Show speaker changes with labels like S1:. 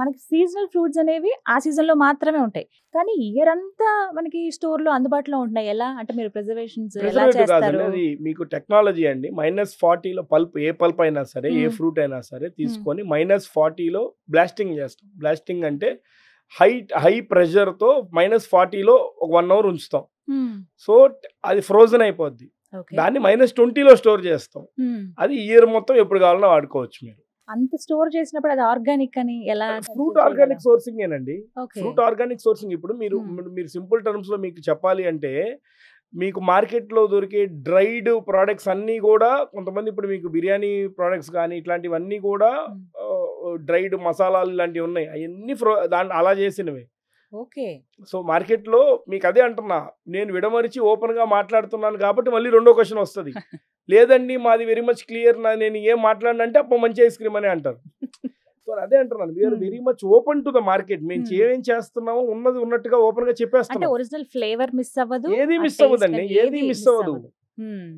S1: మనకి seasonal fruits అనేవి ఆ సీజన్ లో మాత్రమే ఉంటాయి. కానీ ఇయర్ అంతా మనకి స్టోర్ లో అందుబాటులో ఉంటున్నాయి. ఎలా అంటే మీరు ప్రిజర్వేషన్స్ ఎలా
S2: ప్రిజర్వేటివ్ కాదండి,
S1: చేస్తారు?
S2: అది మీకు టెక్నాలజీ అండి. -40లో పల్ప్, ఏ పల్ప్ అయినా సరే, ఏ
S1: మ్మ్.
S2: ఫ్రూట్ అయినా సరే తీసుకొని -40లో బ్లాస్టింగ్ చేస్తాం. బ్లాస్టింగ్ అంటే హై ప్రెషర్తో -40లో ఒక 1 అవర్ ఉంచుతాం.
S1: మ్మ్.
S2: సో అది ఫ్రోజన్ అయిపోద్ది.
S1: ఓకే.
S2: దాన్ని -20లో స్టోర్ చేస్తాం.
S1: మ్మ్.
S2: అది ఇయర్ మొత్తం ఎప్పుడు కావాలన్నా వాడుకోవచ్చు మీరు.
S1: అంత స్టోర్ చేసినప్పుడు అది ఆర్గానిక్ అని ఎలా
S2: ఫ్రూట్ ఆర్గానిక్ సోర్సింగ్ ఏనండి.
S1: ఓకే.
S2: ఫ్రూట్ ఆర్గానిక్ సోర్సింగ్ ఇప్పుడు మీరు సింపుల్ టర్మ్స్ లో మీకు చెప్పాలి అంటే, మీకు మార్కెట్లో దొరికే డ్రైడ్ ప్రోడక్ట్స్ అన్నీ కూడా కొంతమంది, ఇప్పుడు మీకు బిర్యానీ ప్రోడక్ట్స్ కానీ ఇట్లాంటివన్నీ కూడా డ్రైడ్ మసాలాలు ఇలాంటివి ఉన్నాయి. అవన్నీ దాంట్లో అలా చేసినవి.
S1: ఓకే.
S2: సో మార్కెట్లో మీకు అదే అంటున్నా, నేను విడమరిచి ఓపెన్గా మాట్లాడుతున్నాను కాబట్టి మళ్ళీ రెండో క్వశ్చన్ వస్తుంది. లేదండి మాది వెరీ మచ్ క్లియర్, నేను ఏం మాట్లాడినంటే అప్పుడు మంచి ఐస్ క్రీమ్ అని అంటారు. సో అదే అంటున్నాను, we're very much open to the market. మేము ఏమేం చేస్తున్నామో ఉన్నది ఉన్నట్టుగా ఓపెన్ గా
S1: అంటే
S2: చెప్పేస్తున్నాం.
S1: ఒరిజినల్ ఫ్లేవర్ మిస్ అవ్వదు,
S2: ఏది
S1: ఆ
S2: మిస్
S1: taste
S2: అవ్వదండి,
S1: అనేది
S2: ఏది మిస్ అవ్వదు.
S1: మ్మ్.